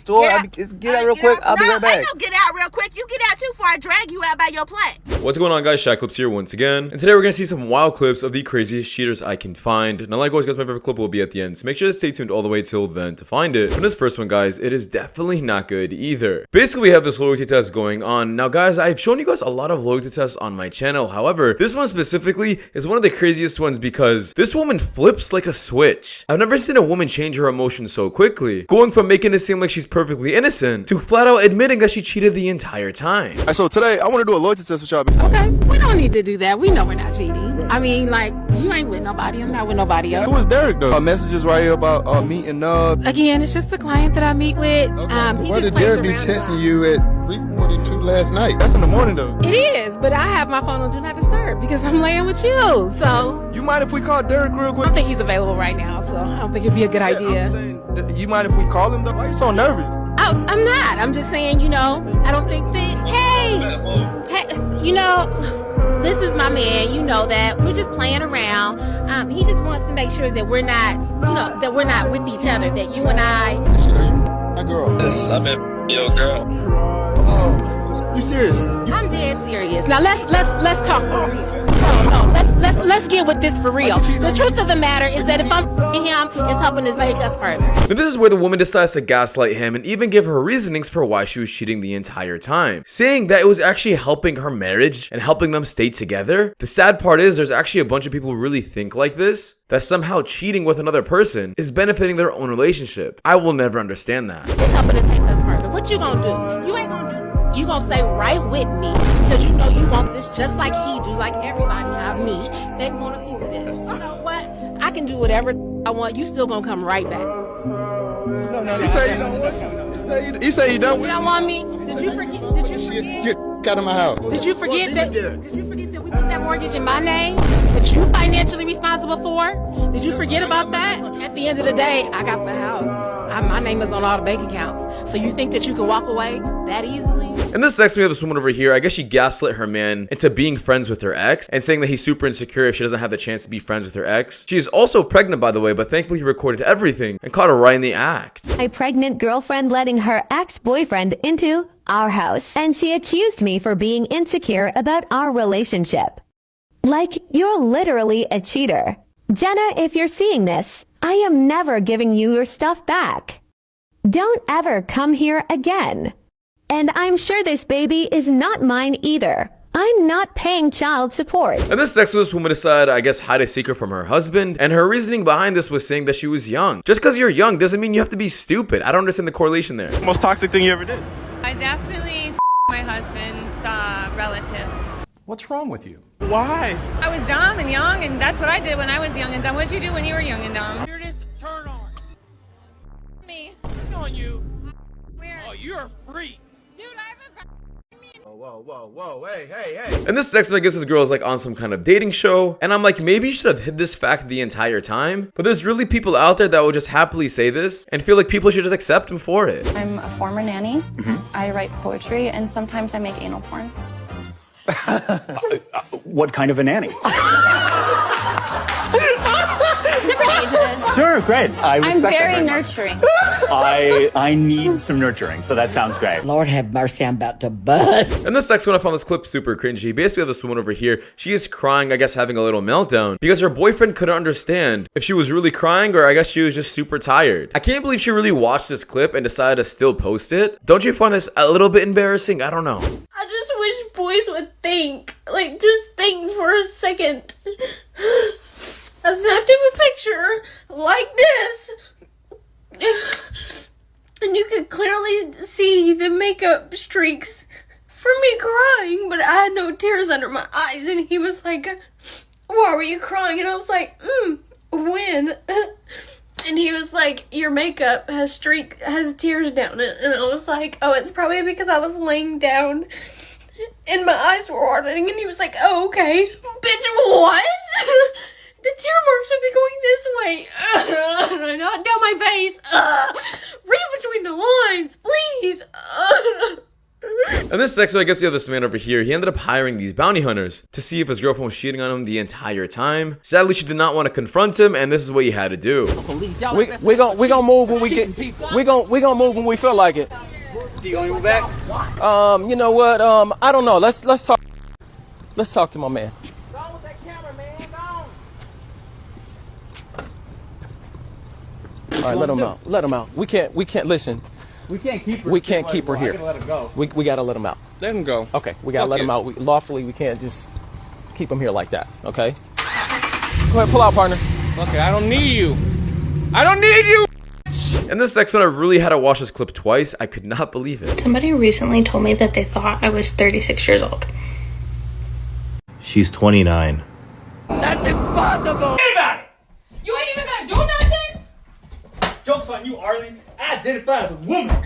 store. Just get out real quick. I'll be right back. Ain't no get out real quick. You get out too far. I drag you out by your plate. What's going on, guys? Shak-Clips here once again. And today we're going to see some wild clips of the craziest cheaters I can find. And like always, guys, my favorite clip will be at the end. So make sure to stay tuned all the way till then to find it. And this first one, guys, it is definitely not good either. Basically, we have this loyalty test going on. Now, guys, I've shown you guys a lot of loyalty tests on my channel. However, this one specifically is one of the craziest ones because this woman flips like a switch. I've never seen a woman change her emotions so quickly, going from making it seem like she's perfectly innocent to flat out admitting that she cheated the entire time. Alright, so today I want to do a loyalty test with y'all. Okay, we don't need to do that. We know we're not cheating. I mean, like, you ain't with nobody. I'm not with nobody else. Who is Derek though? Messages right here about meeting Again, it's just the client that I meet with. Okay. He Why just did plays Derek be around texting you at 3:42 last night? That's in the morning though. It is, but I have my phone on Do Not Disturb because I'm laying with you. So You mind if we call Derek real I quick? don't think he's available right now, so I don't think it'd be a good idea. I'm saying, you mind if we call him though? Why are you so nervous? Oh, I'm not. I'm just saying, you know, I don't think that. Hey, you know, this is my man. You know that we're just playing around. He just wants to make sure that we're not, you know, that we're not with each other. That you and I. My girl. Yes, I'm your girl. Oh, you serious? I'm dead serious. Now let's talk for real. No, let's get with this for real. The truth of the matter is that if I'm him, it's helping to make us further. Now this is where the woman decides to gaslight him and even give her reasonings for why she was cheating the entire time, saying that it was actually helping her marriage and helping them stay together. The sad part is there's actually a bunch of people who really think like this, that somehow cheating with another person is benefiting their own relationship. I will never understand that. It's helping to take us further. What you gonna do? You ain't gonna do. You gonna stay right with me because you know you want this just like he do, like everybody I meet. They want a piece of this. You know what? I can do whatever I want. You still gonna come right back. No. You say you don't want you. You say you don't You want don't want me? Did you forget? Did you forget? Get out of my house. Did you forget that? Did you forget that we put that mortgage in my name that you financially responsible for? Did you forget about that? At the end of the day, I got the house. My name is on all the bank accounts. So you think that you can walk away that easily? In this section, we have this woman over here. I guess she gaslit her man into being friends with her ex and saying that he's super insecure if she doesn't have the chance to be friends with her ex. She is also pregnant, by the way, but thankfully he recorded everything and caught her right in the act. My pregnant girlfriend letting her ex-boyfriend into our house, and she accused me for being insecure about our relationship. Like, you're literally a cheater. Jenna, if you're seeing this, I am never giving you your stuff back. Don't ever come here again. And I'm sure this baby is not mine either. I'm not paying child support. And this sexist woman decided, I guess, hide a secret from her husband, and her reasoning behind this was saying that she was young. Just because you're young doesn't mean you have to be stupid. I don't understand the correlation there. most toxic thing you ever did? I definitely my husband's relatives. What's wrong with you? Why? I was dumb and young, and that's what I did when I was young and dumb. What did you do when you were young and dumb? Hear this? Turn on. Me. Turn on you. Where? Oh, you're a freak. Dude, I haven't. Whoa, hey. And this section, I guess this girl is like on some kind of dating show, and I'm like, maybe you should have hid this fact the entire time. But there's really people out there that will just happily say this and feel like people should just accept them for it. I'm a former nanny. I write poetry, and sometimes I make anal porn. What kind of a nanny? Different ages. Sure, great. I respect I'm that very much. nurturing. I need some nurturing, so that sounds great. Lord have mercy, I'm about to bust. And this next one, I found this clip super cringy. Basically, we have this woman over here. She is crying, I guess having a little meltdown because her boyfriend couldn't understand if she was really crying or I guess she was just super tired. I can't believe she really watched this clip and decided to still post it. Don't you find this a little bit embarrassing? I don't know. I just wish boys would think. Like, just think for a second. I snapped him a picture like this. And you could clearly see the makeup streaks from me crying, but I had no tears under my eyes. And he was like, why were you crying? And I was like, when? And he was like, your makeup has tears down it. And I was like, oh, it's probably because I was laying down and my eyes were watering. And he was like, oh, okay. Bitch, what? The tear marks would be going this way. Not down my face. Read between the lines, please. And And this section, I guess we have this man over here. He ended up hiring these bounty hunters to see if his girlfriend was cheating on him the entire time. Sadly, she did not want to confront him, and this is what he had to do. We gonna move when we get. We gonna move when we feel like it. Do you want to move back? You know what? I don't know. Let's talk. Let's talk to my man. All right, let him out. Let him out. We can't listen. We can't keep her. We can't keep her here. I gotta let her go. We gotta let him out. Let him go. Okay, we gotta let him out. Lawfully, we can't just keep him here like that. Okay. Go ahead, pull out, partner. Okay, I don't need you. I don't need you. In this section, I really had to watch this clip twice. I could not believe it. Somebody recently told me that they thought I was 36 years old. She's 29. That's impossible. You ain't even gonna do nothing? Joke's on you, Arlie. I identify as a woman.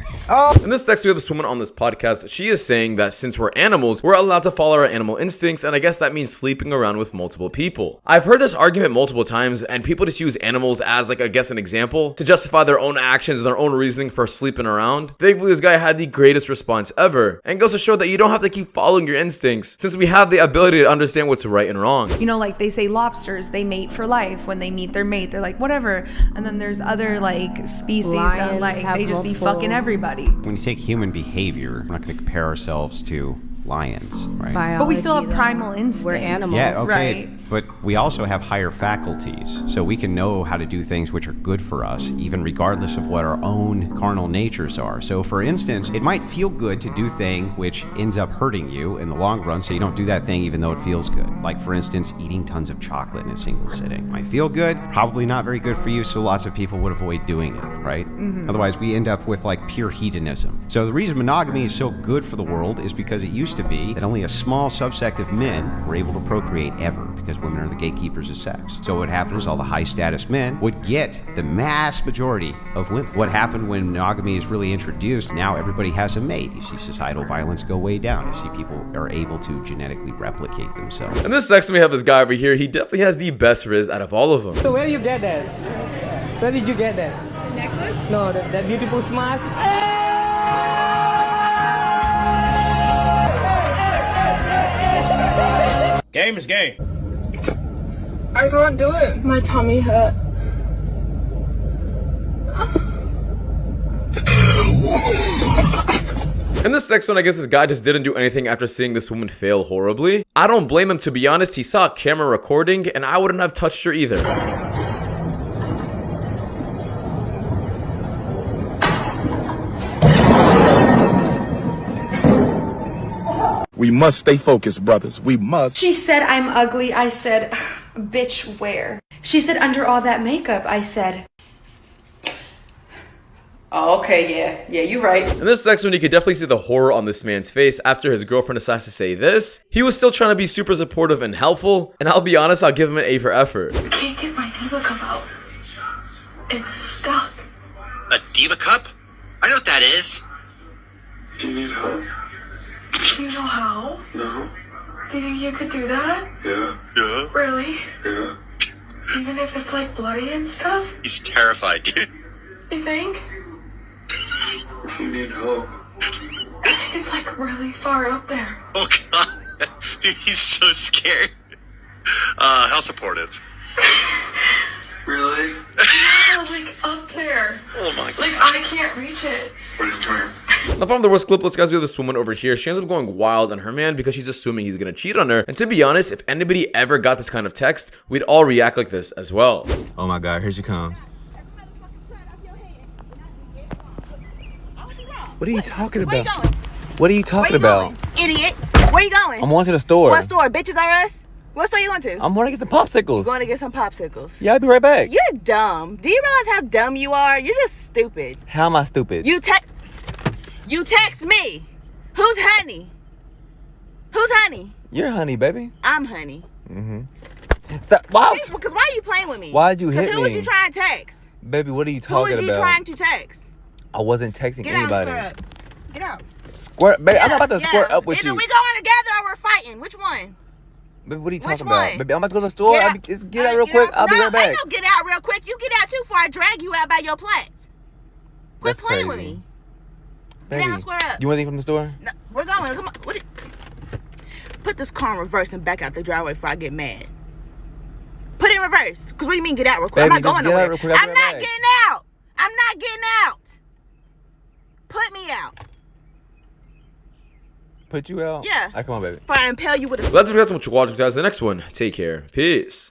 In this section, we have this woman on this podcast. She is saying that since we're animals, we're allowed to follow our animal instincts, and I guess that means sleeping around with multiple people. I've heard this argument multiple times, and people just use animals as, like, I guess an example to justify their own actions and their own reasoning for sleeping around. Thankfully, this guy had the greatest response ever, and goes to show that you don't have to keep following your instincts, since we have the ability to understand what's right and wrong. You know, like they say lobsters, they mate for life. When they meet their mate, they're like, whatever. And then there's other, like, species that, like, they just be fucking everybody. When you take human behavior, we're not going to compare ourselves to lions, right? Biology, but we still have primal instincts. We're animals. Yeah, okay. Right. But we also have higher faculties, so we can know how to do things which are good for us, even regardless of what our own carnal natures are. So for instance, it might feel good to do thing which ends up hurting you in the long run, so you don't do that thing even though it feels good. Like for instance, eating tons of chocolate in a single sitting. Might feel good, probably not very good for you, so lots of people would avoid doing it, right? Otherwise, we end up with like pure hedonism. So the reason monogamy is so good for the world is because it used to be that only a small subsect of men were able to procreate ever, because women are the gatekeepers of sex. So what happened is all the high status men would get the mass majority of women. What happened when monogamy is really introduced, now everybody has a mate. You see societal violence go way down. You see people are able to genetically replicate themselves. In this section, we have this guy over here. He definitely has the best riz out of all of them. So where you get that? Where did you get that? The necklace? No, that beautiful smile. Game is game. I can't do it. My tummy hurt. In this next one, I guess this guy just didn't do anything after seeing this woman fail horribly. I don't blame him, to be honest. He saw a camera recording, and I wouldn't have touched her either. We must stay focused, brothers. We must. She said I'm ugly. I said, bitch, where? She said under all that makeup. I said, oh, okay, yeah, you're right. In this next one, you could definitely see the horror on this man's face after his girlfriend decides to say this. He was still trying to be super supportive and helpful, and I'll be honest, I'll give him an A for effort. I can't get my diva cup out. It's stuck. A diva cup? I know what that is. Do you need help? Do you know how? No. Do you think you could do that? Yeah. Yeah. Really? Yeah. Even if it's like bloody and stuff? He's terrified, dude. You think? If you need help. I think it's like really far up there. Oh god. Dude, he's so scared. How supportive. Really? Yeah, like up there. Oh my god. Like I can't reach it. What are you trying? Now, from the worst clipless, guys, we have this woman over here. She ends up going wild on her man because she's assuming he's gonna cheat on her. And to be honest, if anybody ever got this kind of text, we'd all react like this as well. Oh my god, here she comes. What are you talking about? Where you going? What are you talking about? Idiot. Where you going? I'm going to the store. What store? Bitches are us? What store you going to? I'm going to get some popsicles. You going to get some popsicles? Yeah, I'll be right back. You're dumb. Do you realize how dumb you are? You're just stupid. How am I stupid? You text me. Who's honey? Who's honey? You're honey, baby. I'm honey. Mm-hmm. Stop. Why? Because why are you playing with me? Why'd you hit me? Because who was you trying to text? Baby, what are you talking about? Who was you trying to text? I wasn't texting anybody. Get out, square up. Get out. Square, baby, I'm not about to square up with Either you. we going together or we're fighting. Which one? Baby, what are you Which talking about? one? Baby, I'm about to go to the store. Just get out real quick. I'll be right back. Ain't no get out real quick. You get out too far, I drag you out by your plaits. Quit That's playing crazy. with me. Get down, square up. You want anything from the store? No, we're going. Come on. Put this car in reverse and back out the driveway before I get mad. Put it in reverse. Because what do you mean get out real quick? Baby, I'm not going nowhere. I'm not back. getting out. I'm not getting out. Put me out. Put you out? Yeah. All right, come on, baby. Before I impale you with a... Well, that's what you watching, guys. The next one. Take care. Peace.